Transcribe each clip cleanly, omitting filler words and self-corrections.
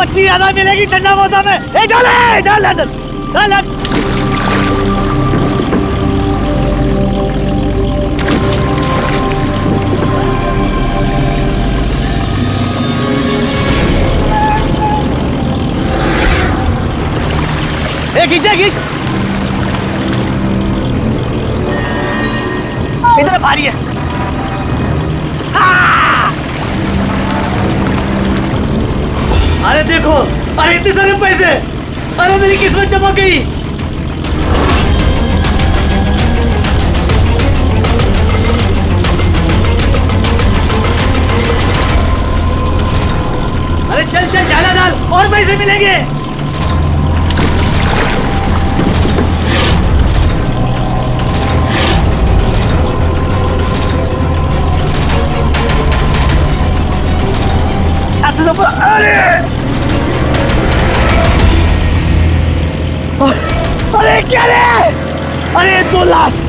मच्छी ज्यादा मिलेगी ठंडा मौसम में। डाल डाल डाल डाल डाल। खींचा खींच, इधर भारी है। अरे देखो, अरे इतने सारे पैसे, अरे मेरी किस्मत चमक गई। अरे चल चल डाला डाल, और पैसे मिलेंगे। अरे अरे क्या रे, अरे 2 लाख।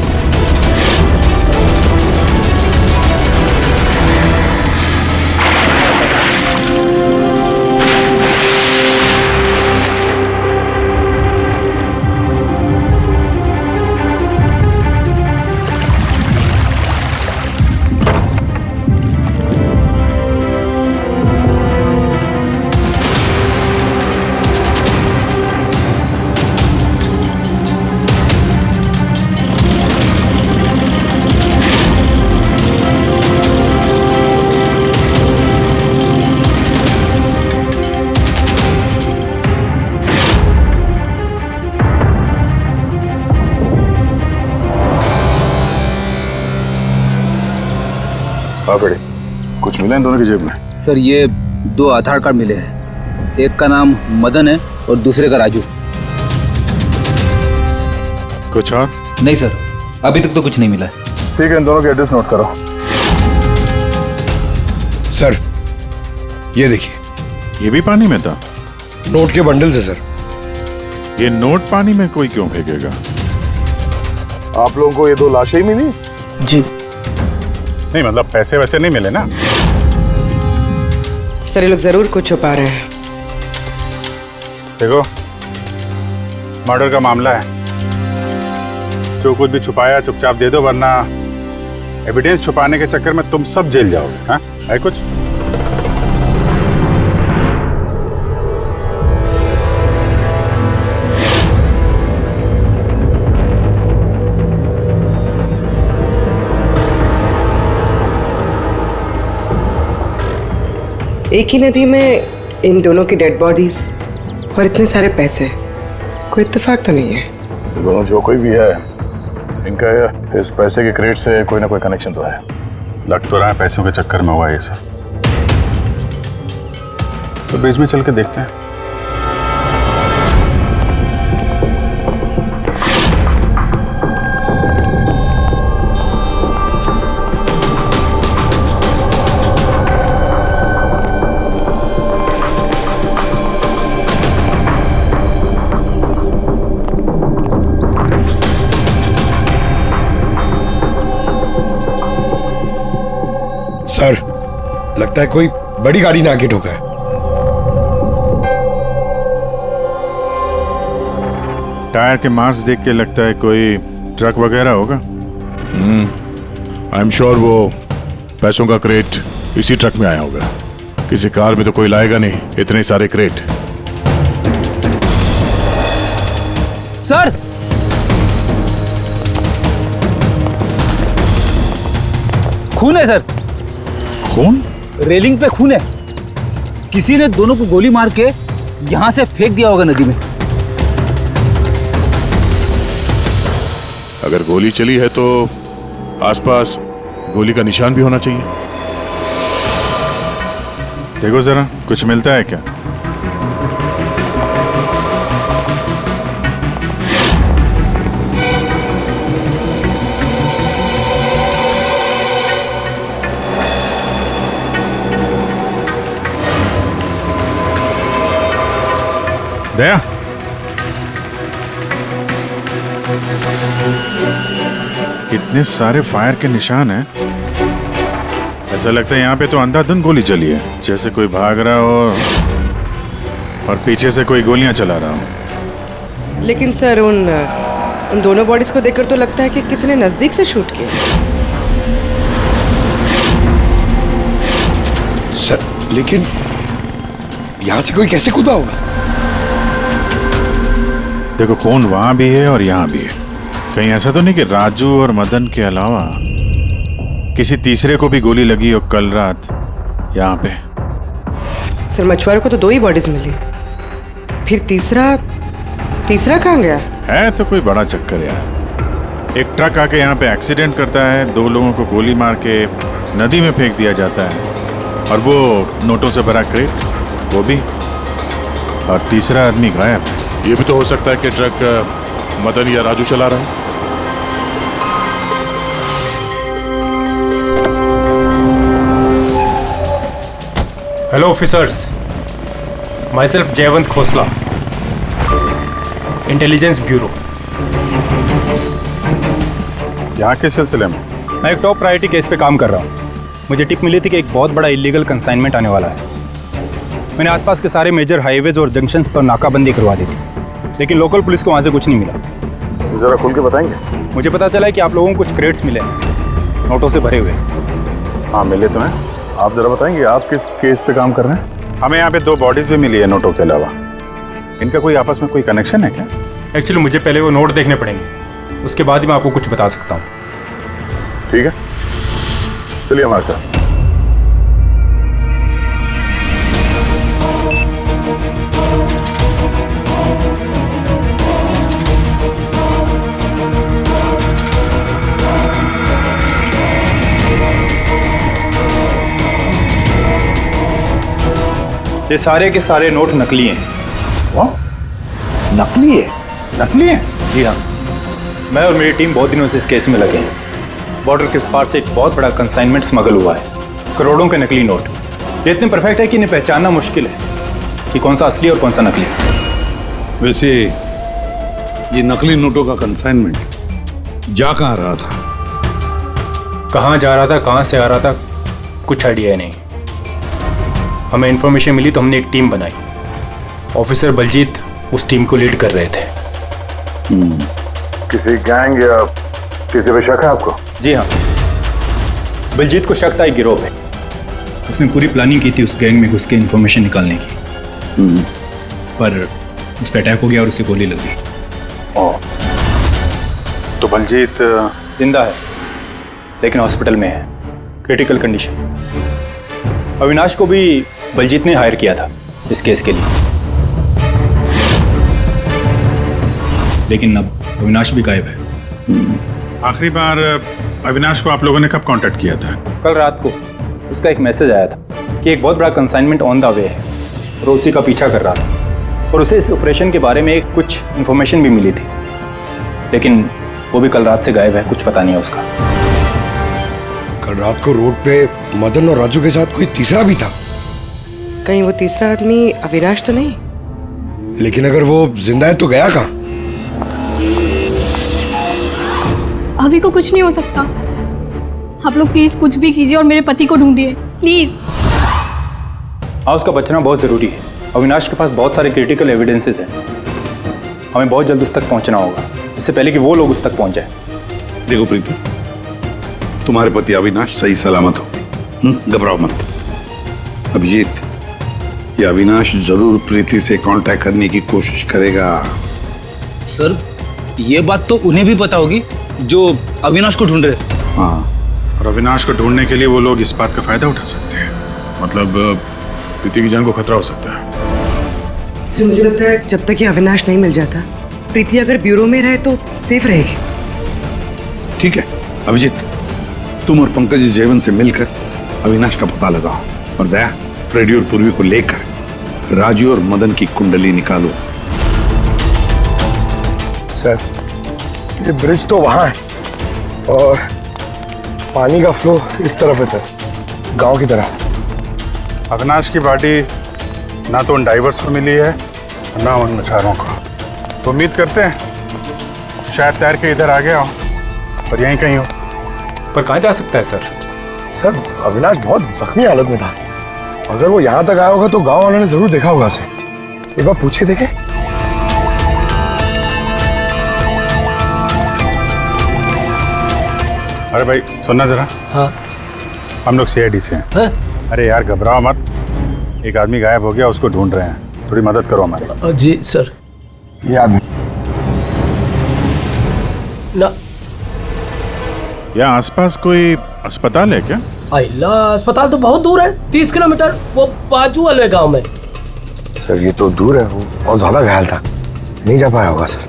कुछ मिला इन दोनों की जेब में? सर ये 2 आधार कार्ड मिले हैं, एक का नाम मदन है और दूसरे का राजू। कुछ और? नहीं सर, अभी तक तो कुछ नहीं मिला है। ठीक है, इन दोनों के एड्रेस नोट करो। सर ये देखिए, ये भी पानी में था? नोट के बंडल से सर। ये नोट पानी में कोई क्यों फेंकेगा? आप लोगों को ये 2 लाशें ही मिली? जी नहीं मतलब पैसे वैसे नहीं मिले ना? सर ये लोग जरूर कुछ छुपा रहे हैं। देखो, मर्डर का मामला है, जो कुछ भी छुपाया चुपचाप दे दो, वरना एविडेंस छुपाने के चक्कर में तुम सब जेल जाओगे। हाँ है कुछ? एक ही नदी में इन दोनों की डेड बॉडीज और इतने सारे पैसे, कोई इत्तेफाक तो नहीं है। दोनों जो कोई भी है, इनका इस पैसे के क्रेट से कोई ना कोई कनेक्शन तो है। लग तो रहा है पैसों के चक्कर में हुआ ये सब। तो बीच में चल के देखते हैं। सर लगता है कोई बड़ी गाड़ी ने आके ठोका है। टायर के मार्क्स देख के लगता है कोई ट्रक वगैरह होगा। आई एम श्योर वो पैसों का क्रेट इसी ट्रक में आया होगा। किसी कार में तो कोई लाएगा नहीं इतने सारे क्रेट। सर खून है सर, खून? रेलिंग पे खून है। किसी ने दोनों को गोली मार के यहां से फेंक दिया होगा नदी में। अगर गोली चली है तो आसपास गोली का निशान भी होना चाहिए। देखो जरा, कुछ मिलता है क्या? दया, कितने सारे फायर के निशान हैं। ऐसा लगता है यहाँ पे तो अंधाधुंध गोली चली है, जैसे कोई भाग रहा हो और पीछे से कोई गोलियां चला रहा हूँ। लेकिन सर उन दोनों बॉडीज को देखकर तो लगता है कि किसी ने नजदीक से शूट किया। सर लेकिन यहाँ से कोई कैसे कूदा होगा? देखो खून वहां भी है और यहाँ भी है। कहीं ऐसा तो नहीं कि राजू और मदन के अलावा किसी तीसरे को भी गोली लगी हो कल रात यहाँ पे? सर मछुआरों को तो 2 ही बॉडीज मिली, फिर तीसरा कहाँ गया? है तो कोई बड़ा चक्कर यार। एक ट्रक आके यहाँ पे एक्सीडेंट करता है, 2 लोगों को गोली मार के नदी में फेंक दिया जाता है, और वो नोटों से भरा क्रेट वो भी, और तीसरा आदमी गायब है। ये भी तो हो सकता है कि ट्रक मदन या राजू चला रहा है। Hello officers, my self Jaywant Khosla, intelligence bureau. यहाँ के सिलसिले में? मैं एक टॉप प्रायोरिटी केस पे काम कर रहा हूँ। मुझे टिप मिली थी कि एक बहुत बड़ा इलीगल कंसाइनमेंट आने वाला है। मैंने आसपास के सारे मेजर हाईवेज और जंक्शंस पर नाकाबंदी करवा दी थी, लेकिन लोकल पुलिस को वहाँ से कुछ नहीं मिला। जरा खुल के बताएंगे? मुझे पता चला है कि आप लोगों को कुछ क्रेट्स मिले हैं, नोटों से भरे हुए। हाँ मिले तो हैं। आप जरा बताएंगे आप किस केस पे काम कर रहे हैं? हमें यहाँ पे 2 बॉडीज भी मिली है नोटों के अलावा। इनका कोई आपस में कोई कनेक्शन है क्या? एक्चुअली मुझे पहले वो नोट देखने पड़ेंगे, उसके बाद ही मैं आपको कुछ बता सकता हूँ। ठीक है, चलिए हमारे साथ। ये सारे के सारे नोट नकली हैं। नकली है? नकली है? जी हाँ, मैं और मेरी टीम बहुत दिनों से इस केस में लगे हैं। बॉर्डर के पार से एक बहुत बड़ा कंसाइनमेंट स्मगल हुआ है, करोड़ों के नकली नोट। ये इतने परफेक्ट है कि इन्हें पहचानना मुश्किल है कि कौन सा असली और कौन सा नकली। वैसे ये नकली नोटों का कंसाइनमेंट जा कहाँ रहा था? कहाँ जा रहा था, कहाँ से आ रहा था, कुछ आइडिया नहीं। हमें इन्फॉर्मेशन मिली तो हमने एक टीम बनाई। ऑफिसर बलजीत उस टीम को लीड कर रहे थे। किसी गैंग या किसी पे शक है आपको? जी हाँ, बलजीत को शक था एक गिरोह पे। उसने पूरी प्लानिंग की थी उस गैंग में घुस के इन्फॉर्मेशन निकालने की, पर उस पर अटैक हो गया और उसे गोली लग गई। तो बलजीत जिंदा है लेकिन हॉस्पिटल में है, क्रिटिकल कंडीशन। अविनाश को भी बलजीत ने हायर किया था इस केस के लिए, लेकिन अब अविनाश भी गायब है। आखिरी बार अविनाश को आप लोगों ने कब कांटेक्ट किया था? कल रात को उसका एक मैसेज आया था कि एक बहुत बड़ा कंसाइनमेंट ऑन द वे है और उसी का पीछा कर रहा था, और उसे इस ऑपरेशन के बारे में कुछ इन्फॉर्मेशन भी मिली थी, लेकिन वो भी कल रात से गायब है, कुछ पता नहीं है उसका। कल रात को रोड पे मदन और राजू के साथ कोई तीसरा भी था। कहीं वो तीसरा आदमी अविनाश तो नहीं? लेकिन अगर वो जिंदा है तो गया कहाँ? अभी को कुछ नहीं हो सकता। आप लोग प्लीज कुछ भी कीजिए और मेरे पति को ढूंढिए प्लीज। हाँ, उसका बचना बहुत ज़रूरी है। अविनाश के पास बहुत सारे क्रिटिकल एविडेंसेस हैं, हमें बहुत जल्द उस तक पहुंचना होगा, इससे पहले कि वो लोग उस तक पहुंच जाए। देखो प्रीति, तुम्हारे पति अविनाश सही सलामत हो, घबराओ मत। अभिजीत, ये अविनाश जरूर प्रीति से कांटेक्ट करने की कोशिश करेगा। सर ये बात तो उन्हें भी पता होगी जो अविनाश को ढूंढ रहे। हाँ, और अविनाश को ढूंढने के लिए वो लोग इस बात का फायदा उठा सकते हैं, मतलब प्रीति की जान को खतरा हो सकता है। फिर मुझे लगता है जब तक ये अविनाश नहीं मिल जाता, प्रीति अगर ब्यूरो में रहे तो सेफ रहेगी। ठीक है अभिजीत, तुम और पंकज जयवंत से मिलकर अविनाश का पता लगाओ, और दया फ्रेडी और पूर्वी को लेकर राजू और मदन की कुंडली निकालो। सर ये ब्रिज तो वहाँ है और पानी का फ्लो इस तरफ है सर, गांव की तरफ। अविनाश की बॉडी ना तो उन डाइवर्स को मिली है ना उन मछुआरों को। तो उम्मीद करते हैं शायद तैर के इधर आ गया हो और यहीं कहीं हो। पर कहाँ जा सकता है सर? सर अविनाश बहुत जख्मी हालत में था, अगर वो यहाँ तक आया होगा तो गांव वालों ने जरूर देखा होगा उसे। एक बार पूछ के देखे। अरे भाई सुनना जरा। हाँ। हम लोग सीआईडी से हैं। हाँ? अरे यार घबराओ मत, एक आदमी गायब हो गया, उसको ढूंढ रहे हैं, थोड़ी मदद करो हमारी। जी सर। ये आदमी ना यहाँ आसपास कोई अस्पताल है क्या? अल्लाह, अस्पताल तो बहुत दूर है, 30 किलोमीटर, वो बाजू वाले गांव में। सर ये तो दूर है, वो बहुत ज्यादा घायल था, नहीं जा पाया होगा सर।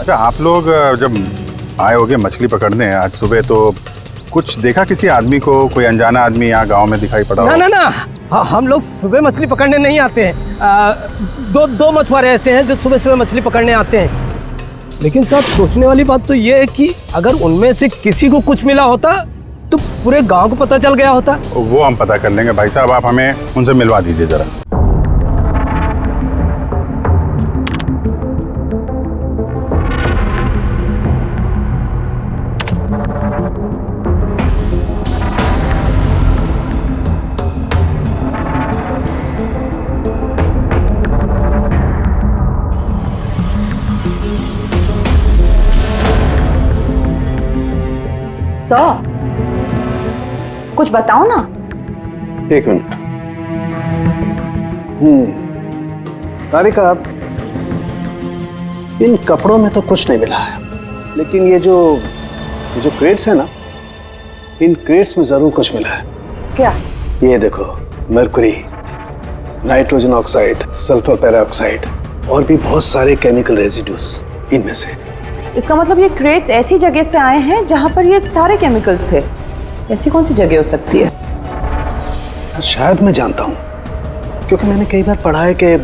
अच्छा आप लोग जब आए होगे मछली पकड़ने आज सुबह, तो कुछ देखा किसी आदमी को? कोई अनजाना आदमी यहाँ गांव में दिखाई पड़ा? ना ना ना, हम लोग सुबह मछली पकड़ने नहीं आते हैं। दो मछुआरे ऐसे हैं जो सुबह सुबह मछली पकड़ने आते हैं। लेकिन साहब सोचने वाली बात तो ये है कि अगर उनमें से किसी को कुछ मिला होता तो पूरे गांव को पता चल गया होता। वो हम पता कर लेंगे भाई साहब, आप हमें उनसे मिलवा दीजिए जरा। कुछ बताओ ना। एक मिनट। तारिका, इन कपड़ों में तो कुछ नहीं मिला है, लेकिन ये जो क्रेट्स है ना, इन क्रेट्स में जरूर कुछ मिला है। क्या? ये देखो, mercury, nitrogen oxide, sulphur peroxide और भी बहुत सारे केमिकल रेजिड्यूज इनमें से। इसका मतलब ये क्रेट्स ऐसी जगह से आए हैं जहां पर ये सारे केमिकल्स थे। ऐसी कौन सी जगह हो सकती है? शायद मैं जानता हूँ, क्योंकि मैंने कई बार पढ़ा है कि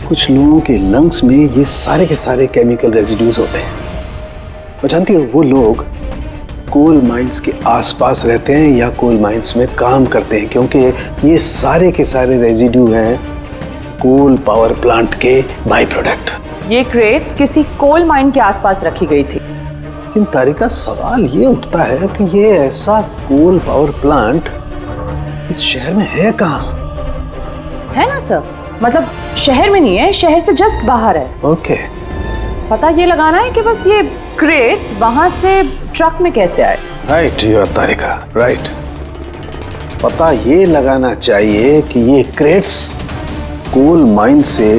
कुछ लोगों के लंग्स में ये सारे के सारे केमिकल रेजिड्यूज होते हैं। और जानती हो, वो लोग कोल माइंस के आसपास रहते हैं या कोल माइंस में काम करते हैं, क्योंकि ये सारे के सारे रेजिड्यू हैं कोल पावर प्लांट के बाई प्रोडक्ट। ये क्रेट्स किसी कोल माइन के आसपास रखी गई थी। लेकिन तारिका, सवाल ये उठता है कि ये ऐसा कोल पावर प्लांट इस शहर में है कहाँ? है ना सर, मतलब शहर में नहीं है, शहर से जस्ट बाहर है। ओके। पता ये लगाना है कि बस ये क्रेट्स वहां से ट्रक में कैसे आए। Right your Tarika, right. पता ये लगाना चाहिए कि ये क्रेट्स कोल माइन से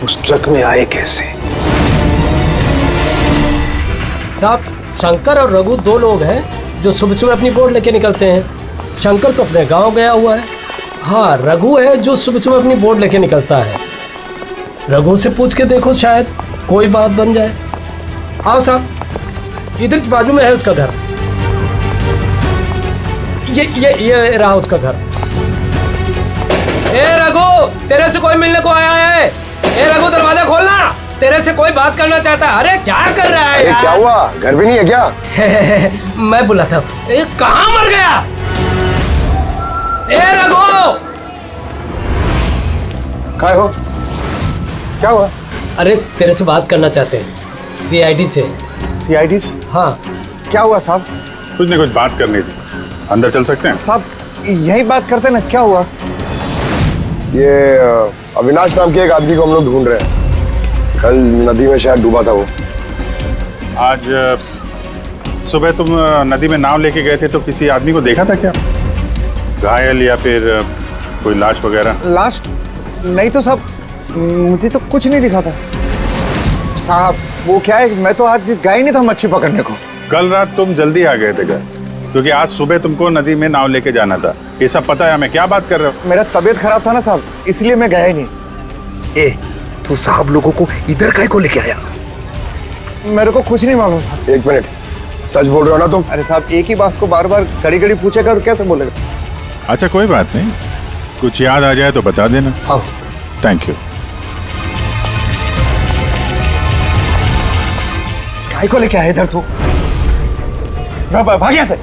उस ट्रक में आए कैसे। साहब शंकर और रघु दो लोग हैं जो सुबह सुबह अपनी बोट लेके निकलते हैं। शंकर तो अपने गांव गया हुआ है। हाँ, रघु है जो सुबह सुबह अपनी बोट लेके निकलता है। रघु से पूछ के देखो, शायद कोई बात बन जाए। आओ साहब, इधर बाजू में है उसका घर। ये रहा उसका घर। ए रघु, तेरे से कोई मिलने को आया है। ए रघु, दरवाजा खोलना, तेरे से कोई बात करना चाहता है। अरे क्या कर रहा है यार? क्या हुआ, घर भी नहीं है क्या? मैं बुलाता हूँ। ए, कहाँ मर गया? ए रघु, क्या हो? क्या हुआ? अरे तेरे से बात करना चाहते हैं, सीआईडी से। सीआईडी से? हाँ। क्या हुआ साहब? कुछ नहीं, कुछ बात करनी थी। अंदर चल सकते हैं? साहब यही बात करते ना, क्या हुआ? ये अविनाश नाम के एक आदमी को हम लोग ढूंढ रहे हैं। कल नदी में शायद डूबा था वो। आज सुबह तुम नदी में नाव लेके गए थे, तो किसी आदमी को देखा था क्या? घायल या फिर कोई लाश वगैरह? लाश नहीं तो साहब, मुझे तो कुछ नहीं दिखा था साहब। वो क्या है, मैं तो आज गया ही नहीं था मच्छी पकड़ने को। कल रात तुम जल्दी आ गए थे घर, क्योंकि आज सुबह तुमको नदी में नाव लेके जाना था। ये सब पता है हमें, क्या बात कर रहे हो? मेरा तबीयत खराब था ना साहब, इसलिए मैं गया ही नहीं। तू साहब लोगों को इधर काहे को लेके आया? मेरे को कुछ नहीं मालूम साहब। एक मिनट, सच बोल रहे हो ना तुम? अरे साहब, एक ही बात को बार बार घड़ी घड़ी पूछेगा तो कैसे बोलेगा? अच्छा कोई बात नहीं, कुछ याद आ जाए तो बता देना। हाँ। Thank you. काहे को लेके आया इधर तू? भाग यहाँ से।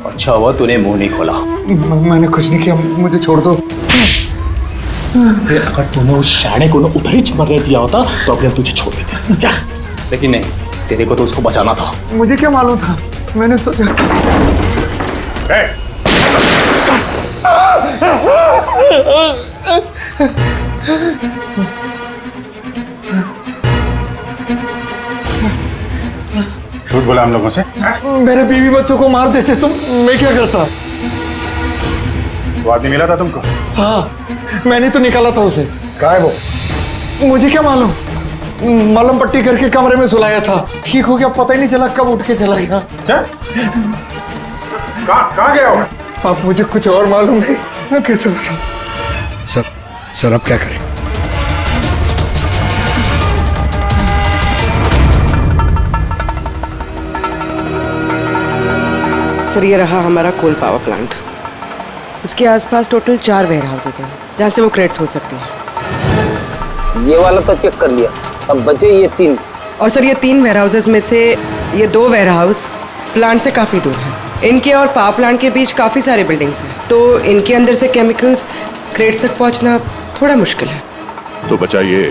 अच्छा हुआ तूने मुंह नहीं खोला। मैंने कुछ नहीं किया, मुझे छोड़ दो। अगर तूने उस शाणे को ना उधर ही मरने दिया होता तो अभी हम तुझे छोड़ देते, समझा? लेकिन नहीं, तेरे को तो उसको बचाना था। मुझे क्या मालूम था, मैंने सोचा। झूठ बोला हम लोगों से? मेरे बीवी बच्चों को मार देते तो मैं क्या करता? वो आदमी मिला था तुमको? हाँ, मैंने तो निकाला था उसे। कहाँ है वो? मुझे क्या मालूम, मलम पट्टी करके कमरे में सुलाया था, ठीक हो गया, पता ही नहीं चला कब उठ के चला गया। क्या? कहाँ गया वो? साहब मुझे कुछ और मालूम नहीं, मैं कैसे बताऊं? सर अब क्या करें? सर ये रहा हमारा कोल पावर प्लांट। इसके आसपास टोटल 4 वेयर हाउसेस हैं जहाँ से वो क्रेट्स हो सकती हैं। ये वाला तो चेक कर लिया, अब बचे ये 3। और सर ये 3 वेयर हाउसेस में से ये 2 वेयर हाउस प्लांट से काफ़ी दूर हैं। इनके और पावर प्लांट के बीच काफ़ी सारे बिल्डिंग्स हैं, तो इनके अंदर से केमिकल्स क्रेट्स तक पहुँचना थोड़ा मुश्किल है। तो बचा ये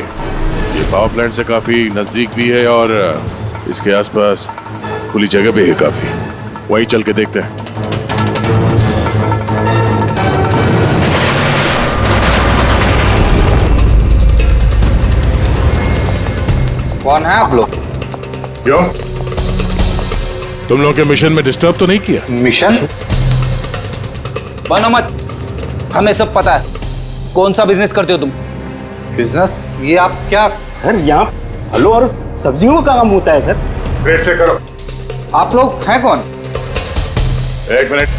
पावर प्लांट से काफी नजदीक भी है और इसके आसपास खुली जगह भी है काफी, वहीं चल के देखते हैं। कौन है आप लोग? क्यों, तुम लोगों के मिशन में डिस्टर्ब तो नहीं किया? मिशन? बनो मत, हमें सब पता है। कौन सा बिजनेस करते हो तुम? बिजनेस? ये आप क्या? सर यहाँ फलों और सब्जियों का काम होता है सर। क्रेट चेक करो। आप लोग हैं कौन? एक मिनट,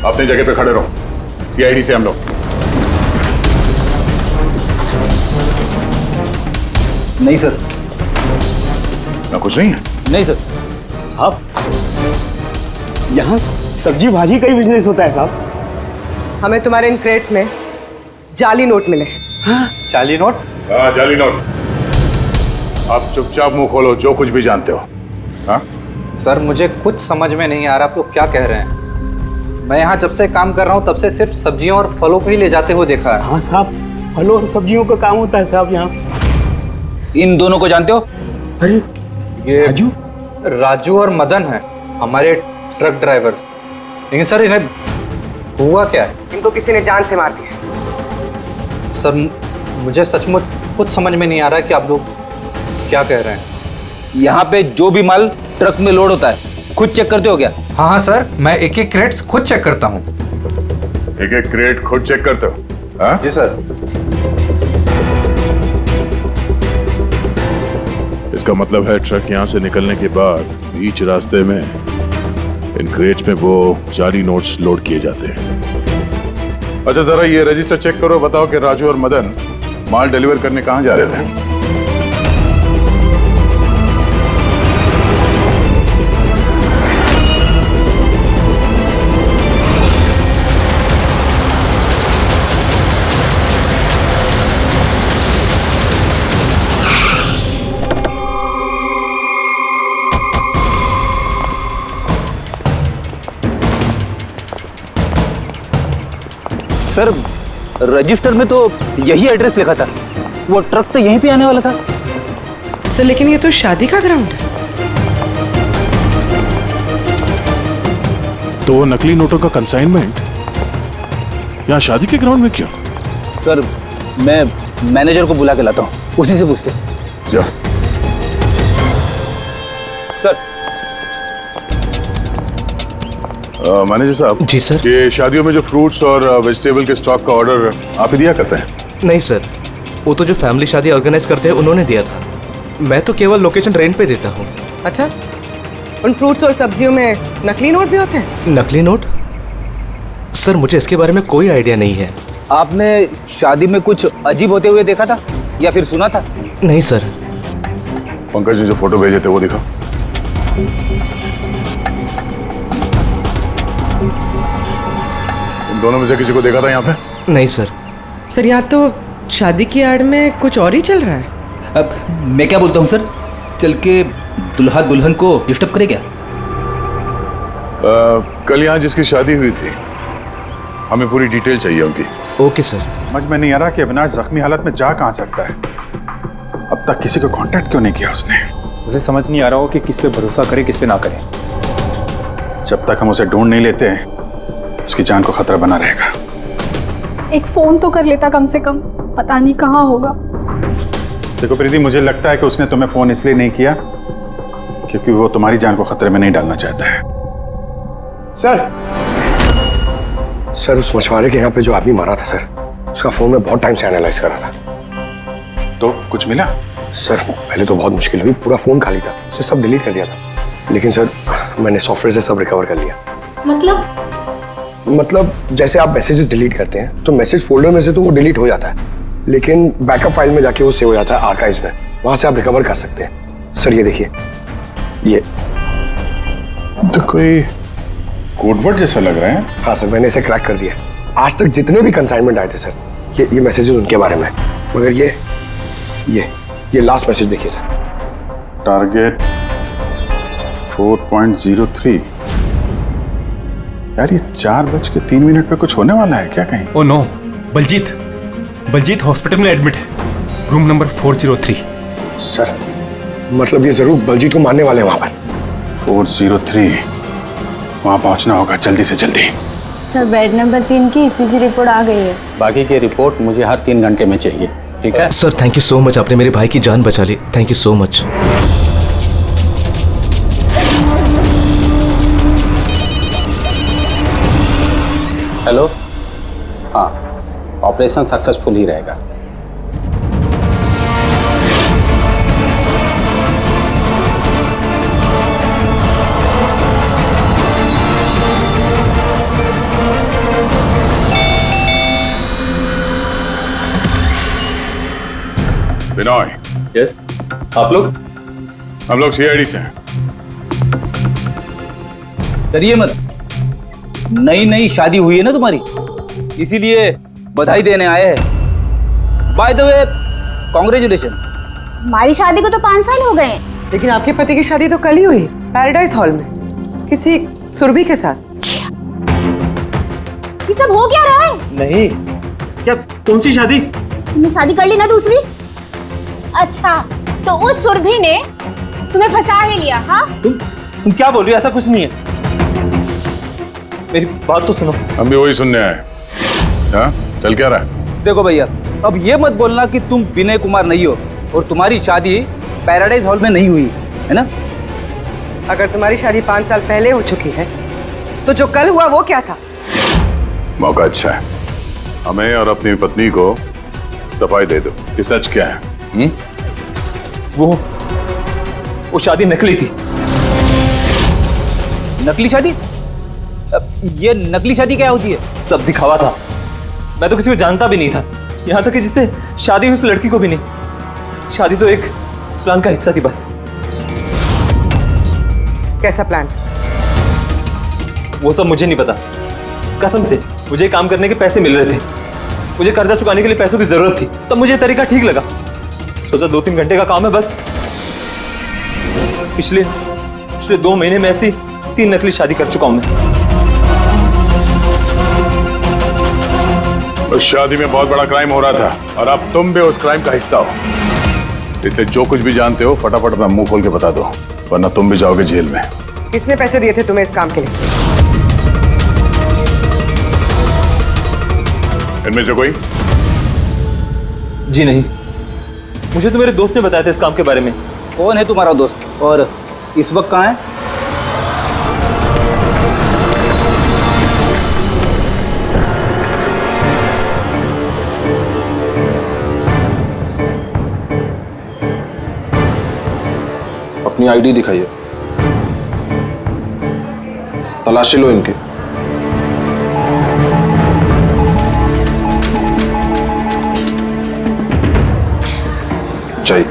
अपनी जगह पे खड़े रहो। सीआईडी से हम लोग। नहीं सर। ना कुछ नहीं है? नहीं सर। साहब यहाँ सब्जी भाजी का ही बिजनेस होता है साहब। हमें तुम्हारे इन क्रेट्स में जाली नोट मिले। हाँ? जाली नोट? हाँ जाली नोट। आप चुपचाप मुंह खोलो, जो कुछ भी जानते हो। हाँ सर मुझे कुछ समझ में नहीं आ रहा आप लोग क्या कह रहे हैं। मैं यहाँ जब से काम कर रहा हूँ तब से सिर्फ सब्जियों और फलों को ही ले जाते हुए देखा है। हाँ साहब, फलों और सब्जियों का काम होता है साहब यहाँ। इन दोनों को जानते हो? अरे ये राजू और मदन है, हमारे ट्रक ड्राइवर्स। लेकिन सर इन्हें हुआ क्या है? इनको किसी ने जान से मार दिया। सर मुझे सचमुच कुछ समझ में नहीं आ रहा है कि आप लोग क्या कह रहे हैं। यहाँ पे जो भी माल ट्रक में लोड होता है खुद चेक करते हो क्या? हाँ हाँ सर, मैं एक एक क्रेट्स खुद चेक करता हूँ। एक एक क्रेट खुद चेक करते हो? हाँ जी सर। इसका मतलब है ट्रक यहाँ से निकलने के बाद बीच रास्ते में इन क्रेट्स में वो जाली नोट्स लोड किए जाते हैं। अच्छा जरा ये रजिस्टर चेक करो, बताओ कि राजू और मदन माल डिलीवर करने कहाँ जा रहे थे? सर रजिस्टर में तो यही एड्रेस लिखा था, वो ट्रक तो यहीं पे आने वाला था। सर लेकिन ये तो शादी का ग्राउंड है। तो वो नकली नोटों का कंसाइनमेंट यहाँ शादी के ग्राउंड में क्यों? सर मैं मैनेजर को बुला के लाता हूँ, उसी से पूछते। जा। सर मैनेजर साहब। जी सर। ये शादियों में जो फ्रूट्स और वेजिटेबल के स्टॉक का ऑर्डर आप ही दिया करते हैं? नहीं सर, वो तो जो फैमिली शादी ऑर्गेनाइज करते हैं उन्होंने दिया था। मैं तो केवल लोकेशन रेंट पे देता हूँ। अच्छा, उन फ्रूट्स और सब्जियों में नकली नोट भी होते हैं? नकली नोट? सर मुझे इसके बारे में कोई आइडिया नहीं है। आपने शादी में कुछ अजीब होते हुए देखा था या फिर सुना था? नहीं सर। पंकज ने जो फोटो भेजे थे वो दिखाओ। इन दोनों में से किसी को देखा था यहाँ पे? नहीं सर। सर यहाँ तो शादी की आड़ में कुछ और ही चल रहा है। अब मैं क्या बोलता हूँ सर, चल के दुल्हा दुल्हन को डिस्टर्ब करे क्या? कल यहाँ जिसकी शादी हुई थी हमें पूरी डिटेल चाहिए उनकी। Okay sir. समझ में नहीं आ रहा कि अविनाश जख्मी हालत में जा कहां सकता है। अब तक किसी को कांटेक्ट क्यों नहीं किया उसने? मुझे समझ नहीं आ रहा हो कि किस पे भरोसा करे किस पे ना करे। जब तक हम उसे ढूंढ नहीं लेते उसकी जान को खतरा बना रहेगा। एक फोन तो कर लेता कम से कम, पता नहीं कहाँ होगा। देखो प्रीति, मुझे लगता है कि उसने तुम्हें फोन इसलिए नहीं किया क्योंकि वो तुम्हारी जान को खतरे में नहीं डालना चाहता है। सर उस मछुआरे के यहाँ पे जो आदमी मारा था सर, उसका फोन में बहुत टाइम से एनालाइज कर रहा था। तो कुछ मिला? सर पहले तो बहुत मुश्किल हुई, पूरा फोन खाली था, उसने सब डिलीट कर दिया था। लेकिन सर मैंने सॉफ्टवेयर से सब रिकवर कर लिया। मतलब जैसे आप मैसेजेस डिलीट करते हैं तो मैसेज फोल्डर में से तो वो डिलीट हो जाता है, लेकिन बैकअप फाइल में जाके वो सेव हो जाता है आर्काइव्स में, वहां से आप रिकवर कर सकते हैं। सर ये देखिए, ये तो कोई कोडवर्ड जैसा लग रहा है। हाँ सर, मैंने इसे क्रैक कर दिया। आज तक जितने भी कंसाइनमेंट आए थे सर, ये मैसेजेस उनके बारे में, मगर ये लास्ट मैसेज देखिए सर। टारगेट 4.03। यार ये 4:03 पे कुछ होने वाला है क्या कहीं? ओ नो, बलजीत हॉस्पिटल में एडमिट है, रूम नंबर 403। सर मतलब ये जरूर बलजीत को मारने वाले हैं वहां पर। 403, वहां पहुंचना होगा जल्दी से जल्दी। सर बेड नंबर 3 की ईसीजी रिपोर्ट आ गई है। बाकी की रिपोर्ट मुझे हर 3 घंटे में चाहिए, ठीक है? Sir thank you so much, आपने मेरे भाई की जान बचा ली। Thank you so much. Hello, हाँ, ऑपरेशन सक्सेसफुल ही रहेगा। विनय। यस, आप लोग? हम लोग सीआईडी से हैं। डरिए मत, नई शादी हुई है ना तुम्हारी, इसीलिए बधाई देने आए हैं। By the way, congratulation. हमारी शादी को तो 5 साल हो गए हैं। लेकिन आपके पति की शादी तो कल ही हुई, पैराडाइज हॉल में, किसी सुरभि के साथ। ये सब हो क्या रहा है? नहीं, क्या कौन सी शादी? तुमने शादी कर ली ना दूसरी? अच्छा, तो उस सुरभि ने तुम्हें फंसा ही लिया? हाँ, तुम क्या बोल रही हो? ऐसा कुछ नहीं है, मेरी बात तो सुनो। हम भी वही सुनने आए। हाँ, चल क्या रहा है? देखो भैया, अब ये मत बोलना कि तुम विनय कुमार नहीं हो और तुम्हारी शादी पैराडाइज हॉल में नहीं हुई है ना? अगर तुम्हारी शादी 5 साल पहले हो चुकी है तो जो कल हुआ वो क्या था? मौका अच्छा है, हमें और अपनी पत्नी को सफाई दे दो कि सच क्या है। वो शादी नकली थी। नकली शादी? ये नकली शादी क्या होती है? सब दिखावा था, मैं तो किसी को जानता भी नहीं था, यहाँ तक कि जिससे शादी हुई उस लड़की को भी नहीं। शादी तो एक प्लान का हिस्सा थी बस। कैसा प्लान? वो सब मुझे नहीं पता, कसम से। मुझे काम करने के पैसे मिल रहे थे, मुझे कर्जा चुकाने के लिए पैसों की जरूरत थी, तब मुझे तरीका ठीक लगा। सोचा 2-3 घंटे का काम है बस। पिछले 2 महीने में ऐसी 3 नकली शादी कर चुका हूं मैं। उस शादी में बहुत बड़ा क्राइम हो रहा था और अब तुम भी उस क्राइम का हिस्सा हो, इसलिए जो कुछ भी जानते हो फटाफट अपना मुंह खोल के बता दो, वरना तुम भी जाओगे जेल में। किसने पैसे दिए थे तुम्हें इस काम के लिए? इनमें से कोई? जी नहीं, मुझे तो मेरे दोस्त ने बताया था इस काम के बारे में। कौन है तुम्हारा दोस्त और इस वक्त कहाँ है? अपनी आईडी दिखाइए, तलाशी लो इनकी। चाहिए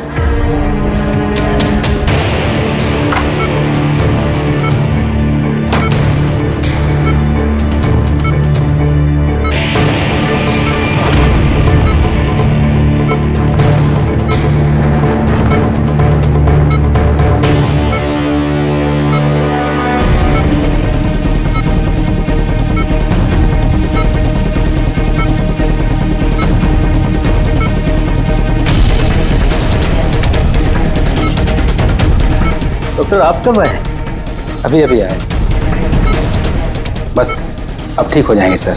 डॉक्टर आप कब आए? अभी अभी आए, बस अब ठीक हो जाएंगे सर।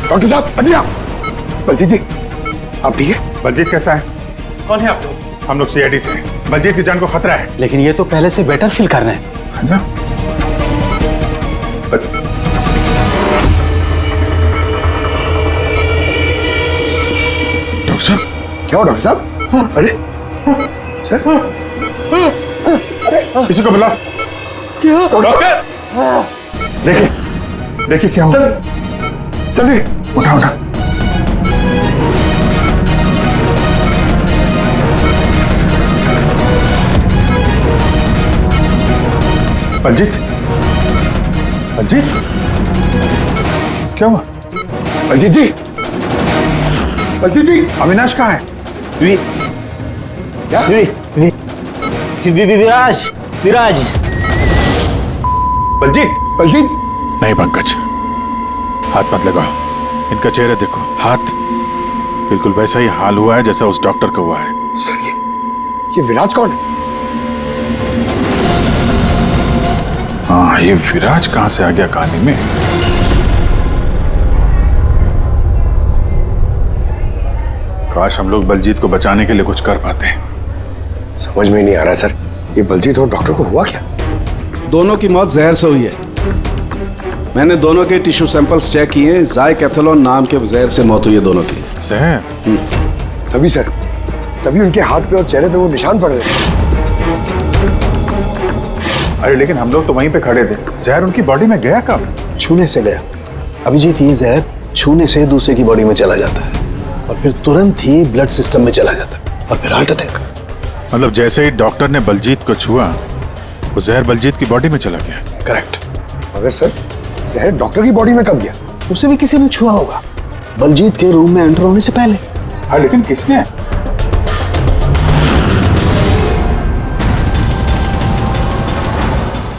डॉक्टर साहब अनिया, बलजीत जी आप ठीक है? बलजीत कैसा है? कौन है आप लोग? हम लोग सीआईडी से हैं। बलजीत की जान को खतरा है। लेकिन ये तो पहले से बेटर फील कर रहे हैं। अच्छा? डॉक्टर साहब क्या हो डॉक्टर साहब? अरे सर अरे किसी को बुला। क्या डॉक्टर देखिए देखिए क्या हुआ। चलिए उठा उठा। बलजीत बलजीत क्या हुआ? बलजीत जी, बलजीत जी अविनाश कहाँ है? क्या? विराज विराज। बलजीत बलजीत नहीं पंकज, हाथ मत लगाओ। इनका चेहरा देखो, हाथ बिल्कुल वैसा ही हाल हुआ है जैसा उस डॉक्टर का हुआ है। सर ये विराज कौन है? हाँ ये विराज कहां से आ गया कहानी में? काश हम लोग बलजीत को बचाने के लिए कुछ कर पाते। समझ में नहीं आ रहा सर, ये बलजीत और डॉक्टर को हुआ क्या? दोनों की मौत जहर से हुई है। मैंने दोनों के टिश्यू सैंपल्स चेक किए, जाइकैथेलॉन नाम के जहर से मौत हुई है दोनों की। जहर? तभी सर, तभी उनके हाथ पे और चेहरे पे वो निशान पड़ रहे थे। अरे लेकिन हम लोग तो वहीं पे खड़े थे, जहर उनकी बॉडी में गया कब? छूने से गया। अभिजीत, ये जहर छूने से दूसरे की बॉडी में चला जाता है और फिर तुरंत ही ब्लड सिस्टम में चला जाता है और फिर हार्ट अटैक। मतलब जैसे ही डॉक्टर ने बलजीत को छुआ, वो जहर बलजीत की बॉडी में चला गया। करेक्ट। मगर सर जहर डॉक्टर की बॉडी में कब गया? उसे भी किसी ने छुआ होगा, बलजीत के रूम में एंटर होने से पहले। हाँ लेकिन किसने?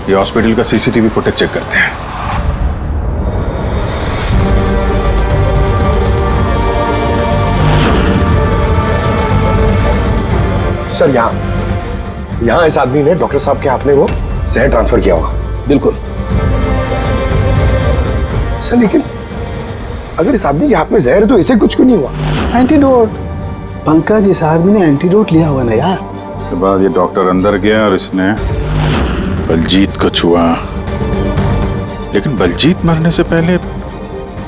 ये हॉस्पिटल का सीसीटीवी फुटेज चेक करते हैं। सर यहाँ इस आदमी ने डॉक्टर साहब के हाथ में वो जहर ट्रांसफर किया होगा। बिल्कुल सर, लेकिन अगर इस आदमी के हाथ में जहर है तो इसे कुछ क्यों नहीं हुआ? एंटीडोट। पंकज, इस आदमी ने एंटीडोट लिया हुआ ना यार। उसके बाद ये डॉक्टर अंदर गया और इसने बलजीत को छुआ। लेकिन बलजीत मरने से पहले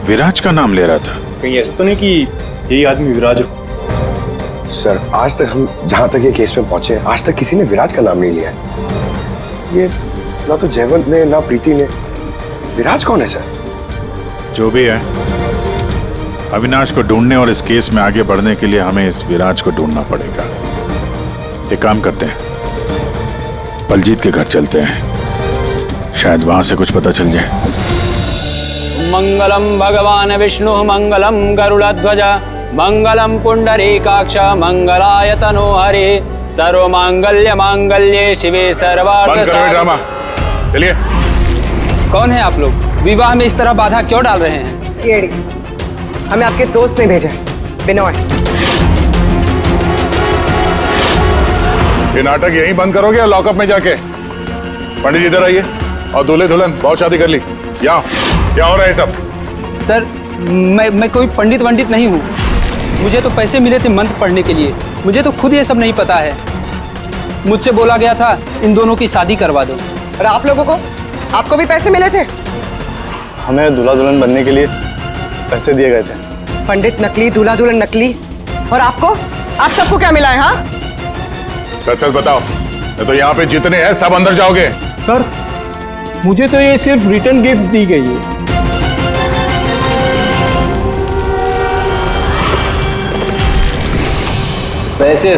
विराज का नाम ले रहा था। कहीं ऐसा तो नहीं कि यही आदमी विराज हो? सर आज तक हम जहां तक ये केस में पहुंचे, आज तक किसी ने विराज का नाम नहीं लिया है। ये ना तो जयवंत ने ना प्रीति ने। विराज कौन है सर? जो भी है, अविनाश को ढूंढने और इस केस में आगे बढ़ने के लिए हमें इस विराज को ढूंढना पड़ेगा। एक काम करते हैं, बलजीत के घर चलते हैं, शायद वहां से कुछ पता चल जाए। मंगलम भगवान विष्णु मंगलम गरुड़ध्वज मंगलम पुंडरीकाक्ष मंगलाय तनो हरे सर्व मांगल्य मांगल्ये शिवे सर्वार्थ ड्रामा। चलिए। कौन है आप लोग? विवाह में इस तरह बाधा क्यों डाल रहे हैं? सीआईडी, हमें आपके दोस्त ने भेजा है, बिनोय। ये नाटक यहीं बंद करोगे या लॉकअप में जाके? पंडित इधर आइए और दूल्हे दुल्हन बहुत शादी कर ली। यहाँ क्या हो रहा है सब? सर मैं कोई पंडित वंडित नहीं हूँ। मुझे तो पैसे मिले थे मंत्र पढ़ने के लिए। मुझे तो खुद ये सब नहीं पता है। मुझसे बोला गया था इन दोनों की शादी करवा दो। और आप लोगों को? आपको भी पैसे मिले थे? हमें दूल्हा दुल्हन बनने के लिए पैसे दिए गए थे। पंडित नकली, दूल्हा दुल्हन नकली, और आपको? आप सबको क्या मिला है? हाँ सच सच बताओ, नहीं तो यहाँ पे जितने हैं सब अंदर जाओगे। सर मुझे तो ये सिर्फ रिटर्न गिफ्ट दी गई है। पैसे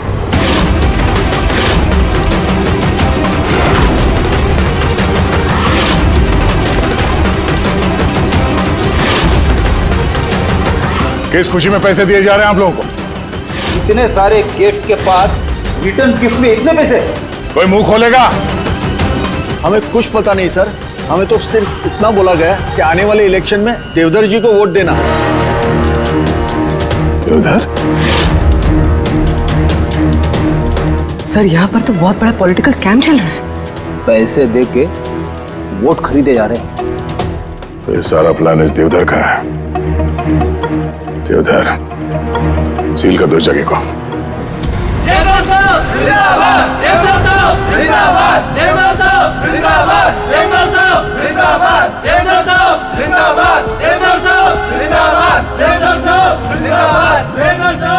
किस खुशी में पैसे दिए जा रहे हैं आप लोगों को? इतने सारे गिफ्ट के बाद रिटर्न गिफ्ट में इतने पैसे? कोई मुंह खोलेगा? हमें कुछ पता नहीं सर, हमें तो सिर्फ इतना बोला गया कि आने वाले इलेक्शन में देवधर जी को वोट देना। देवधर? सर यहाँ पर तो बहुत बड़ा पॉलिटिकल स्कैम चल रहा है। पैसे दे के वोट खरीदे जा रहे हैं। तो ये सारा प्लान इस देवधर का है। देवधर, सील कर दो जगह को।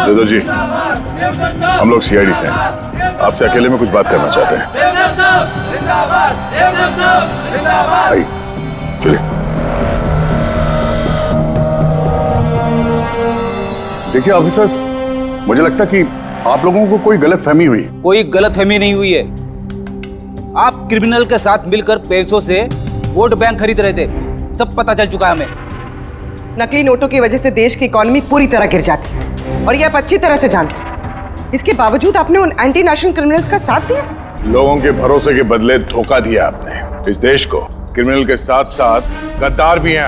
देवधर जी, हम लोग सीआईडी से हैं। आपसे अकेले में कुछ बात करना चाहते हैं। आइए, चलिए। देखिए ऑफिसर्स, मुझे लगता है कि आप लोगों को कोई गलतफहमी हुई। कोई गलतफहमी नहीं हुई है। आप क्रिमिनल के साथ मिलकर पैसों से वोट बैंक खरीद रहे थे, सब पता चल चुका है हमें। नकली नोटों की वजह से देश की इकोनॉमी पूरी तरह गिर जाती है और ये आप अच्छी तरह से जानते हैं। इसके बावजूद आपने उन एंटी नेशनल क्रिमिनल्स का साथ दिया। लोगों के भरोसे के बदले धोखा दिया आपने। इस देश को क्रिमिनल के साथ साथ गद्दार भी हैं।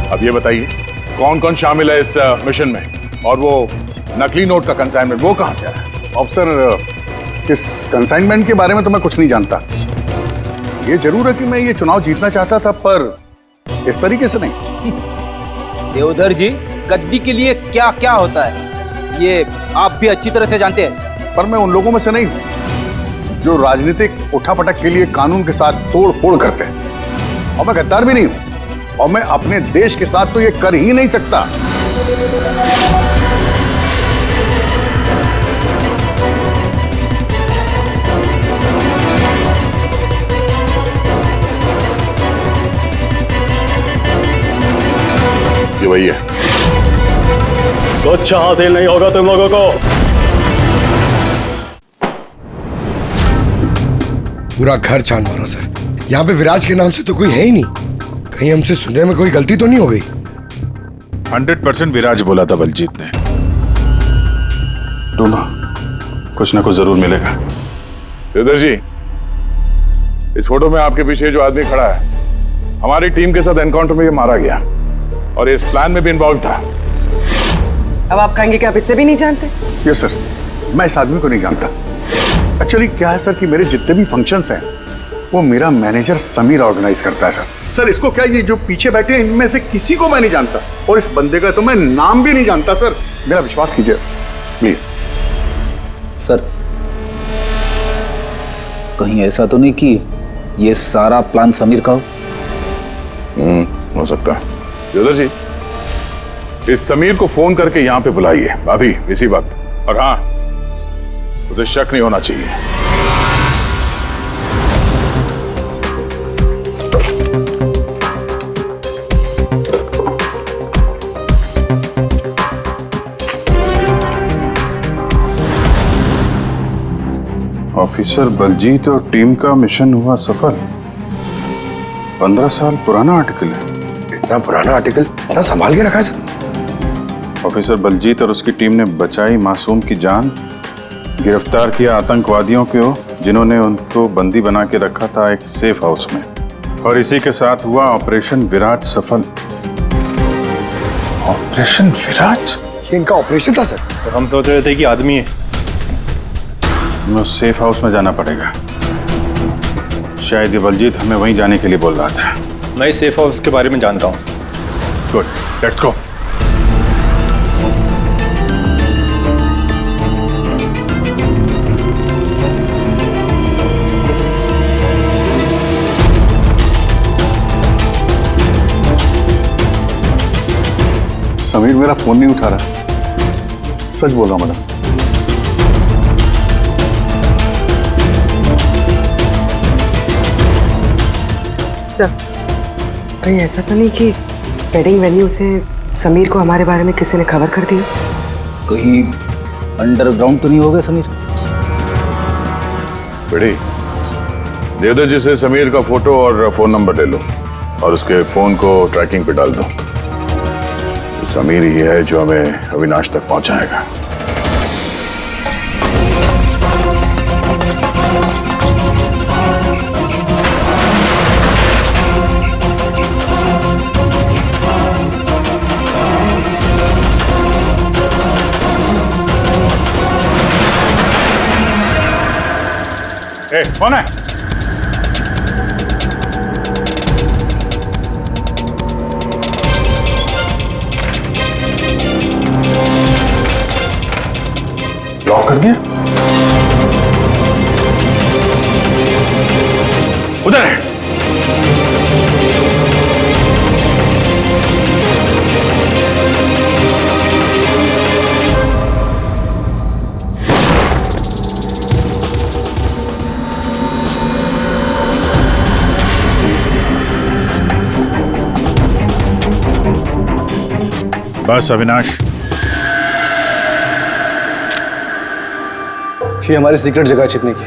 अब ये बताइए, कौन कौन शामिल है इस मिशन में, और वो नकली नोट का कंसाइनमेंट वो कहां से आया? ऑफिसर, इस कंसाइनमेंट के बारे में तो मैं कुछ नहीं जानता। ये जरूर है कि मैं ये चुनाव जीतना चाहता था, पर इस तरीके से नहीं। देवधर जी, गद्दी के लिए क्या क्या होता है ये आप भी अच्छी तरह से जानते हैं। पर मैं उन लोगों में से नहीं हूं जो राजनीतिक उठापटक के लिए कानून के साथ तोड़ फोड़ करते हैं, और मैं गद्दार भी नहीं हूं, और मैं अपने देश के साथ तो ये कर ही नहीं सकता। ये वही है। कुछ हासिल नहीं होगा तुम लोगों को। पूरा घर छान मारा सर। यहाँ पे विराज के नाम से तो कोई है ही नहीं। कहीं हमसे सुनने में कोई गलती तो नहीं हो गई? 100% विराज बोला था बलजीत ने। ढूंढो, कुछ ना कुछ जरूर मिलेगा। देवधर जी, इस फोटो में आपके पीछे जो आदमी खड़ा है, हमारी टीम के साथ एनकाउंटर में ये मारा गया और इस प्लान में भी इन्वॉल्व था। अब आप कहेंगे कि आप इसे भी नहीं जानते? यस सर, मैं इस आदमी को नहीं जानता। एक्चुअली क्या है सर कि मेरे जितने भी फंक्शंस हैं वो मेरा मैनेजर समीर ऑर्गेनाइज करता है सर। इसको क्या, ये जो पीछे बैठे हैं इनमें से किसी को मैं नहीं जानता, और इस बंदे का तो मैं नाम भी नहीं जानता सर। मेरा विश्वास कीजिए प्लीज। सर, कहीं ऐसा तो नहीं कि ये सारा प्लान समीर का हो? हो सकता है। देवधर जी, इस समीर को फोन करके यहां पे बुलाइए अभी इसी वक्त। और हाँ, उसे शक नहीं होना चाहिए। ऑफिसर बलजीत और टीम का मिशन हुआ सफल। 15 साल पुराना आर्टिकल है। इतना पुराना आर्टिकल इतना संभाल के रखा है सर? ऑफिसर बलजीत और उसकी टीम ने बचाई मासूम की जान, गिरफ्तार किया आतंकवादियों को जिन्होंने उनको बंदी बना के रखा था एक सेफ हाउस में, और इसी के साथ हुआ ऑपरेशन विराज सफल। ऑपरेशन विराज? ये इनका ऑपरेशन था सर? तो हम सोच रहे थे कि आदमी है। हमें उस सेफ हाउस में जाना पड़ेगा। शायद ये बलजीत हमें वहीं जाने के लिए बोल रहा था। मैं इस सेफ हाउस के बारे में जानता हूँ। Good, let's go. समीर मेरा फोन नहीं उठा रहा, सच बोल रहा हूं मैडम। सर, कहीं ऐसा तो नहीं कि वेडिंग वेन्यू से समीर को हमारे बारे में किसी ने खबर कर दी? कहीं अंडरग्राउंड तो नहीं हो गया समीर? बेटी, देवधर जी से समीर का फोटो और फोन नंबर ले लो और उसके फोन को ट्रैकिंग पे डाल दो। समीर ही है जो हमें अविनाश तक पहुंचाएगा। कौन है? लॉक कर दिया? उधर है। बस अविनाश, ये हमारी सीक्रेट जगह है छिपने की।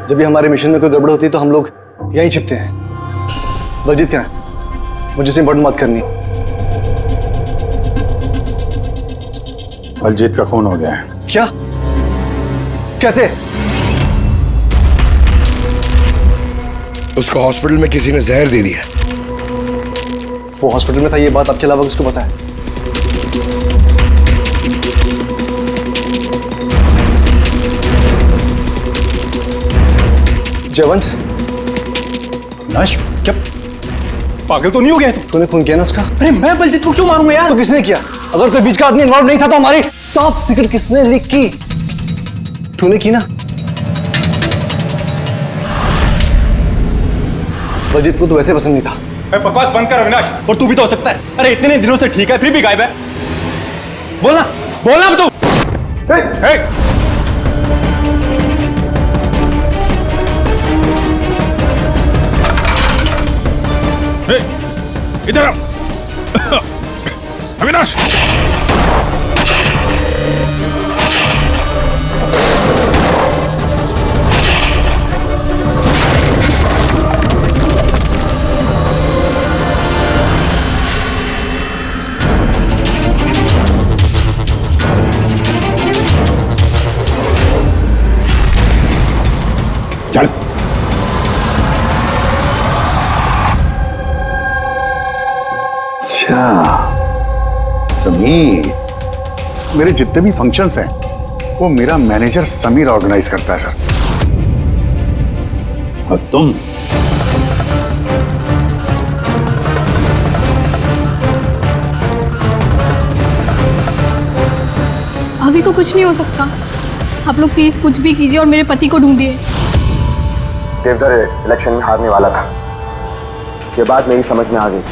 जब भी हमारे मिशन में कोई गड़बड़ होती है तो हम लोग यहीं छिपते हैं। बलजीत क्या है? मुझे से इंपॉर्टेंट बात करनी। बलजीत का खून हो गया है। क्या? कैसे? उसको हॉस्पिटल में किसी ने जहर दे दिया। वो हॉस्पिटल में था, ये बात आपके अलावा किसको पता है? जयवंत, नाश, क्या पागल तो नहीं हो गया तूने खून किया ना उसका? अरे मैं बलजीत को क्यों मारूंगा यार? तो किसने किया? अगर कोई बीच का आदमी इन्वॉल्व नहीं था तो हमारी टॉप सीक्रेट किसने लीक की? तूने की ना? बलजीत को तो वैसे पसंद नहीं था। अरे बकवास बंद कर अविनाश, और तू भी तो हो सकता है। अरे इतने दिनों से ठीक है, फिर भी गायब है। बोलना बोलना अब तू। इधर आओ। अविनाश, चल। समीर, मेरे जितने भी फंक्शंस हैं वो मेरा मैनेजर समीर ऑर्गेनाइज करता है सर। और तुम? अभी को कुछ नहीं हो सकता। आप लोग प्लीज कुछ भी कीजिए और मेरे पति को ढूंढिए। देवधर इलेक्शन में हारने वाला था, ये बात मेरी समझ में आ गई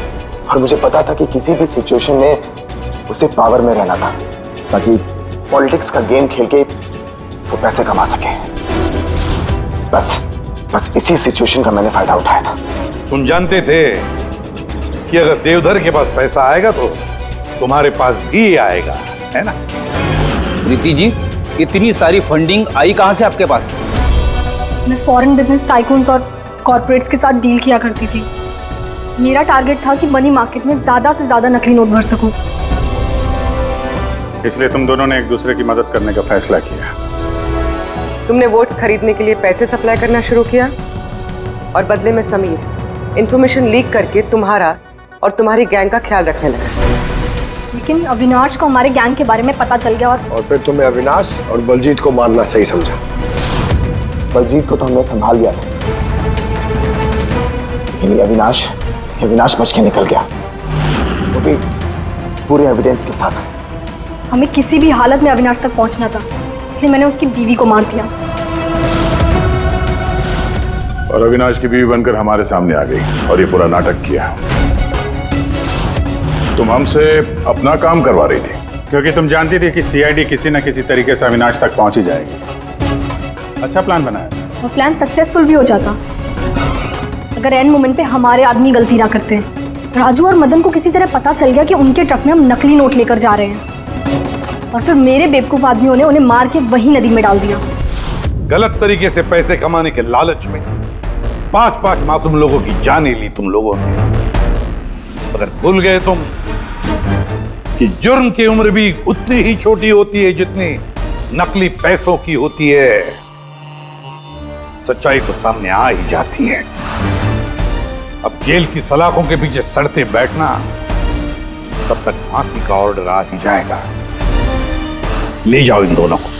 और मुझे पता था कि किसी भी सिचुएशन में उसे पावर में रहना था ताकि पॉलिटिक्स का गेम खेल के वो पैसे कमा सके। बस इसी सिचुएशन का मैंने फायदा उठाया था। तुम जानते थे कि अगर देवधर के पास पैसा आएगा तो तुम्हारे पास भी आएगा, है ना? प्रीति जी, इतनी सारी फंडिंग आई कहां से आपके पास? मैं फॉरेन बिजनेस टाइकून्स और कॉर्पोरेट्स के साथ डील किया करती थी। मेरा टारगेट था कि मनी मार्केट में ज्यादा से ज्यादा नकली नोट भर सकूं। इसलिए तुम दोनों ने एक दूसरे की मदद करने का फैसला किया। तुमने वोट्स खरीदने के लिए पैसे सप्लाई करना शुरू किया और बदले में समीर इंफॉर्मेशन लीक करके तुम्हारा और तुम्हारी गैंग का ख्याल रखने लगा। लेकिन अविनाश को हमारे गैंग के बारे में पता चल गया और फिर तुमने अविनाश और बलजीत को मारना सही समझा। बलजीत को तो हमने संभाल लिया था, लेकिन अविनाश बच के निकल गया, वो भी पूरे एविडेंस के साथ। हमें किसी भी हालत में अविनाश तक पहुंचना था, इसलिए मैंने उसकी बीवी को मार दिया। और अविनाश की बीवी बनकर हमारे सामने आ गई और ये पूरा नाटक किया। तुम हमसे अपना काम करवा रही थी क्योंकि तुम जानती थी कि सीआईडी किसी न किसी तरीके से अविनाश तक पहुंच ही जाएगी। अच्छा प्लान बनाया। वो प्लान सक्सेसफुल भी हो जाता अगर एंड मोमेंट पे हमारे आदमी गलती ना करते। राजू और मदन को किसी तरह पता चल गया कि उनके ट्रक में हम नकली नोट लेकर जा रहे हैं और फिर मेरे बेवकूफ आदमियों ने उन्हें मार के वही नदी में डाल दिया। गलत तरीके से पैसे कमाने के लालच में 5-5 मासूम लोगों की जानें ली तुम लोगों ने। अगर भूल गए तुम कि जुर्म की उम्र भी उतनी ही छोटी होती है जितनी नकली पैसों की होती है। सच्चाई तो सामने आ ही जाती है। अब जेल की सलाखों के पीछे सड़ते बैठना, तब तक फांसी का ऑर्डर आ ही जाएगा। ले जाओ इन दोनों को।